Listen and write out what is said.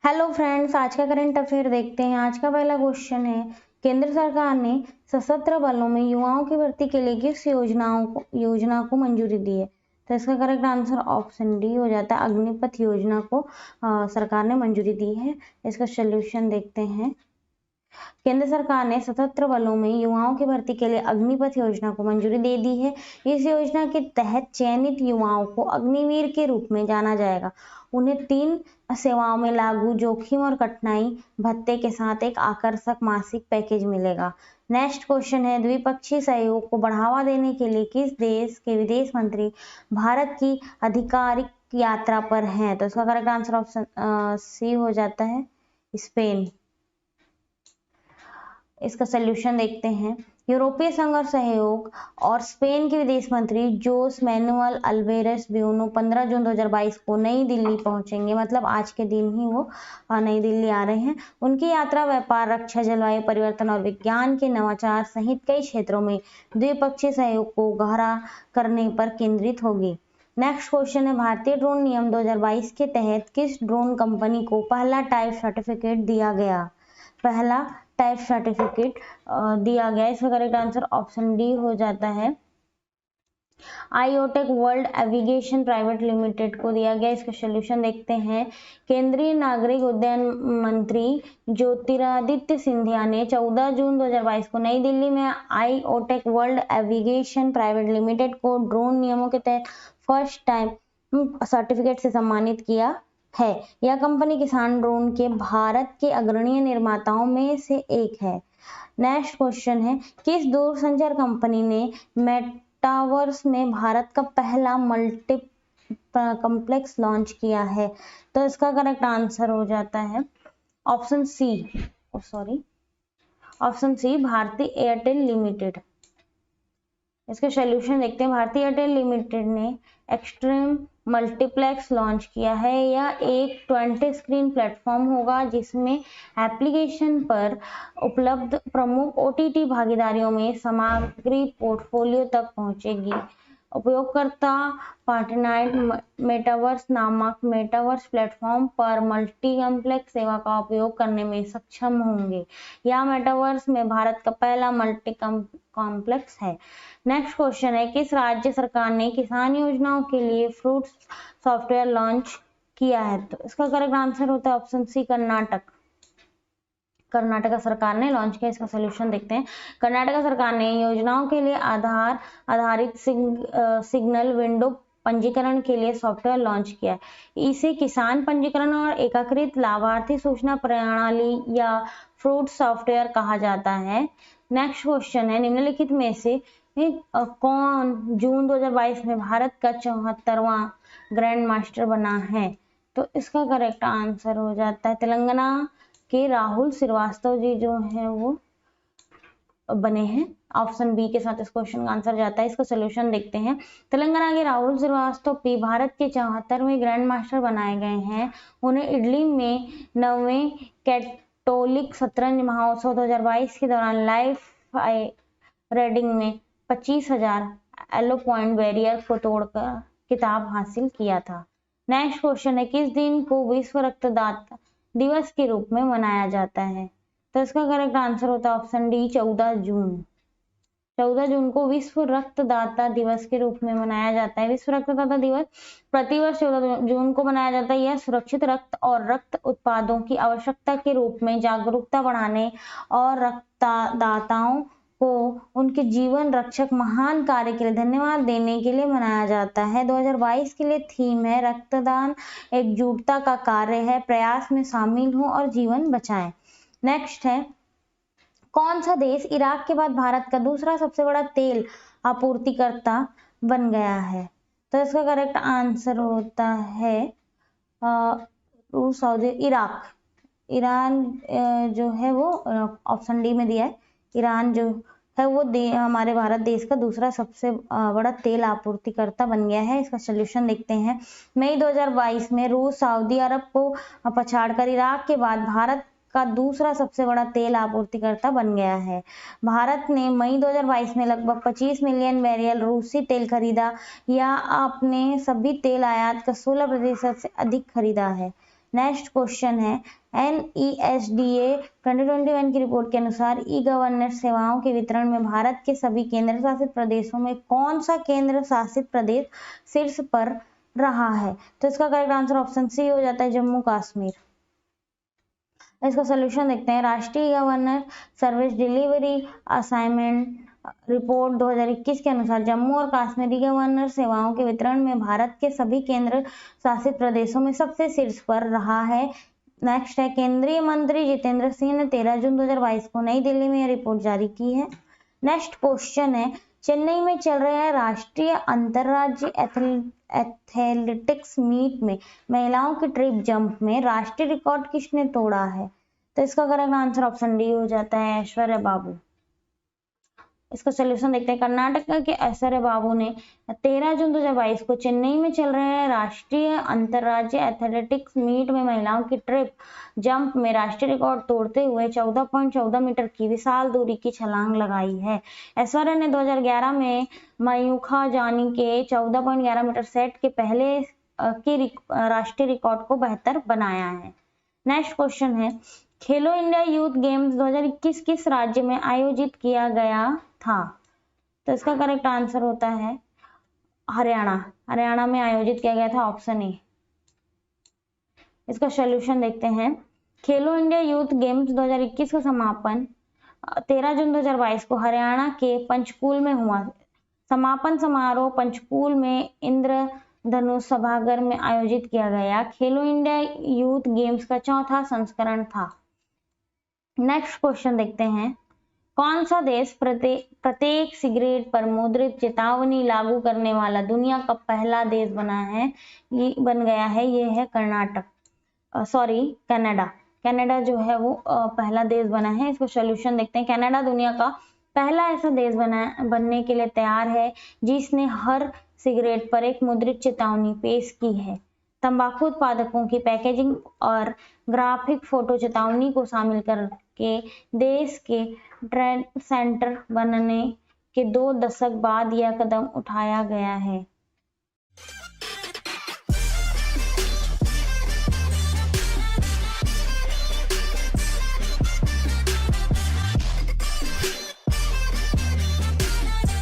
Hello friends, आज का current affair देखते हैं। आज का पहला क्वेश्चन है, केंद्र सरकार ने सशस्त्र बलों में युवाओं की भर्ती के लिए किस योजना को मंजूरी दी है? तो इसका करेक्ट आंसर ऑप्शन डी हो जाता है। अग्निपथ योजना को सरकार ने मंजूरी दी है। इसका सोल्यूशन देखते हैं। केंद्र सरकार ने सशस्त्र बलों में युवाओं की भर्ती के लिए अग्निपथ योजना को मंजूरी दे दी है। इस योजना के तहत चयनित युवाओं को अग्निवीर के रूप में जाना जाएगा। उन्हें 3 सेवाओं में लागू जोखिम और कठिनाई भत्ते के साथ एक आकर्षक मासिक पैकेज मिलेगा। नेक्स्ट क्वेश्चन है, द्विपक्षीय सहयोग को बढ़ावा देने के लिए किस देश के विदेश मंत्री भारत की आधिकारिक यात्रा पर हैं? तो इसका करेक्ट आंसर ऑप्शन सी हो जाता है, स्पेन। इसका सोल्यूशन देखते हैं। यूरोपीय संघ और सहयोग और स्पेन के विदेश मंत्री जोस मैनुअल अल्वेरेस ब्यूनो 15 जून 2022 को नई दिल्ली पहुंचेंगे। मतलब आज के दिन ही वो नई दिल्ली आ रहे हैं। उनकी यात्रा व्यापार, रक्षा, जलवायु परिवर्तन और विज्ञान के नवाचार सहित कई क्षेत्रों में द्विपक्षीय सहयोग को गहरा करने पर केंद्रित होगी। नेक्स्ट क्वेश्चन है, भारतीय ड्रोन नियम 2022 के तहत किस ड्रोन कंपनी को पहला टाइप सर्टिफिकेट दिया गया? पहला टाइप सर्टिफिकेट दिया गया। इसका करेक्ट आंसर ऑप्शन डी हो जाता है। आईओटेक वर्ल्ड एविगेशन प्राइवेट लिमिटेड को दिया गया। इसका सोल्यूशन देखते हैं। केंद्रीय नागरिक उड्डयन मंत्री ज्योतिरादित्य सिंधिया ने 14 जून 2022 को नई दिल्ली में आईओटेक वर्ल्ड एविगेशन प्राइवेट लिमिटेड को ड्रोन नियमों के तहत फर्स्ट टाइम सर्टिफिकेट से सम्मानित किया है। यह कंपनी किसान ड्रोन के भारत के अग्रणी निर्माताओं में से एक है। नेक्स्ट क्वेश्चन है, किस दूरसंचार कंपनी ने मेटावर्स में भारत का पहला मल्टी कॉम्प्लेक्स लॉन्च किया है? तो इसका करेक्ट आंसर हो जाता है option C, Bharti Airtel limited. इसके सोल्यूशन देखते हैं। भारतीय एयरटेल लिमिटेड ने एक्सट्रीम मल्टीप्लेक्स लॉन्च किया है। यह एक 20 स्क्रीन प्लेटफॉर्म होगा जिसमें एप्लीकेशन पर उपलब्ध प्रमुख ओटीटी भागीदारियों में सामग्री पोर्टफोलियो तक पहुंचेगी। उपयोगकर्ता पार्टनर्ड मेटावर्स नामक मेटावर्स प्लेटफॉर्म पर मल्टी कॉम्प्लेक्स सेवा का उपयोग करने में सक्षम होंगे। यह मेटावर्स में भारत का पहला मल्टी कॉम्प्लेक्स है। नेक्स्ट क्वेश्चन है, किस राज्य सरकार ने किसान योजनाओं के लिए फ्रूट सॉफ्टवेयर लॉन्च किया है? तो इसका करेक्ट आंसर होता है ऑप्शन सी, कर्नाटक सरकार ने लॉन्च किया। इसका सोल्यूशन देखते हैं। कर्नाटक सरकार ने योजनाओं के लिए आधार आधारित सिग्नल विंडो पंजीकरण के लिए सॉफ्टवेयर लॉन्च किया है। इसे किसान पंजीकरण और एकीकृत लाभार्थी सूचना प्रणाली या फ्रूट सॉफ्टवेयर कहा जाता है। नेक्स्ट क्वेश्चन है, निम्नलिखित में से कौन जून 2022 में भारत का 74वां ग्रैंड मास्टर बना है? तो इसका करेक्ट आंसर हो जाता है तेलंगाना के राहुल श्रीवास्तव जी जो है वो बने हैं। ऑप्शन बी के साथ इस क्वेश्चन का आंसर जाता है। इसका सोल्यूशन देखते हैं। तेलंगाना के राहुल श्रीवास्तव पी भारत के 74वें ग्रैंड मास्टर बनाए गए हैं। उन्हें इटली में 9वें कैथोलिक शतरंज महोत्सव 2022 के दौरान लाइव रेडिंग में 25,000 एलो पॉइंट बैरियर को तोड़कर खिताब हासिल किया था। नेक्स्ट क्वेश्चन है, किस दिन को विश्व रक्तदाता दिवस के रूप में मनाया जाता है? तो इसका करेक्ट आंसर होता है ऑप्शन डी, 14 जून। 14 जून को विश्व रक्तदाता दिवस के रूप में मनाया जाता है। विश्व रक्तदाता दिवस प्रतिवर्ष 14 जून को मनाया जाता है। यह सुरक्षित रक्त और रक्त उत्पादों की आवश्यकता के रूप में जागरूकता बढ़ाने और रक्तदाताओं को उनके जीवन रक्षक महान कार्य के लिए धन्यवाद देने के लिए मनाया जाता है। 2022 के लिए थीम है, रक्तदान एकजुटता का कार्य है, प्रयास में शामिल हो और जीवन बचाएं। नेक्स्ट है, कौन सा देश इराक के बाद भारत का दूसरा सबसे बड़ा तेल आपूर्तिकर्ता बन गया है? तो इसका करेक्ट आंसर होता है ईरान जो है वो ऑप्शन डी में दिया है। ईरान जो है वो हमारे भारत देश का दूसरा सबसे बड़ा तेल आपूर्तिकर्ता बन गया है। इसका सोल्यूशन देखते हैं। मई 2022 में रूस सऊदी अरब को पछाड़कर इराक के बाद भारत का दूसरा सबसे बड़ा तेल आपूर्तिकर्ता बन गया है। भारत ने मई 2022 में लगभग 25 मिलियन बैरल रूसी तेल खरीदा या अपने सभी तेल आयात का 16% से अधिक खरीदा है। नेक्स्ट क्वेश्चन है NESDA 2021 की रिपोर्ट के अनुसार ई गवर्नेंस सेवाओं के वितरण में भारत के सभी केंद्र शासित प्रदेशों में कौन सा केंद्र शासित प्रदेश शीर्ष पर रहा है? तो इसका करेक्ट आंसर ऑप्शन सी हो जाता है, जम्मू कश्मीर। इसका सोल्यूशन देखते हैं। राष्ट्रीय governor service delivery assignment report 2021 के अनुसार जम्मू और कश्मीर गवर्नर सेवाओं के वितरण में भारत के सभी केंद्र शासित प्रदेशों में सबसे शीर्ष पर रहा है। नेक्स्ट है, केंद्रीय मंत्री जितेंद्र सिंह ने 13 जून 2022 को नई दिल्ली में यह रिपोर्ट जारी की है। नेक्स्ट क्वेश्चन है, चेन्नई में चल रहे राष्ट्रीय अंतरराज्य एथलेटिक्स मीट में महिलाओं के ट्रिप जंप में राष्ट्रीय रिकॉर्ड किसने तोड़ा है? तो इसका करेक्ट आंसर ऑप्शन डी हो जाता है, ऐश्वर्या बाबू। इसका सोल्यूशन देखते हैं। कर्नाटक के ऐश्वर्या बाबू ने 13 जून 2022 को चेन्नई में चल रहे राष्ट्रीय अंतरराज्य एथलेटिक्स मीट में महिलाओं की ट्रिप जंप में राष्ट्रीय रिकॉर्ड तोड़ते हुए 14.14 मीटर की विशाल दूरी की छलांग लगाई है। ऐश्वर्या ने 2011 में मयूखा जानी के 14.11 मीटर सेट के पहले की राष्ट्रीय रिकॉर्ड को बेहतर बनाया है। नेक्स्ट क्वेश्चन है, खेलो इंडिया यूथ गेम्स 2021 किस राज्य में आयोजित किया गया था? तो इसका करेक्ट आंसर होता है हरियाणा। हरियाणा में आयोजित किया गया था, ऑप्शन ए। इसका सॉल्यूशन देखते हैं। खेलो इंडिया यूथ गेम्स 2021 का समापन 13 जून 2022 को हरियाणा के पंचकूल में हुआ। समापन समारोह पंचकूल में इंद्रधनुष सभागार में आयोजित किया गया। खेलो इंडिया यूथ गेम्स का चौथा संस्करण था। नेक्स्ट क्वेश्चन देखते हैं। कौन सा देश प्रत्येक सिगरेट पर मुद्रित चेतावनी लागू करने वाला दुनिया का पहला देश बन गया है? ये है कनाडा। कनाडा जो है वो पहला देश बना है। इसको सॉल्यूशन देखते हैं। कनाडा दुनिया का पहला ऐसा देश बनने के लिए तैयार है जिसने हर सिगरेट पर एक मुद्रित चेतावनी पेश की है। तंबाकू उत्पादकों की पैकेजिंग और ग्राफिक फोटो चेतावनी को शामिल करके देश के ट्रेंड सेंटर बनने के 2 दशक बाद यह कदम उठाया गया है।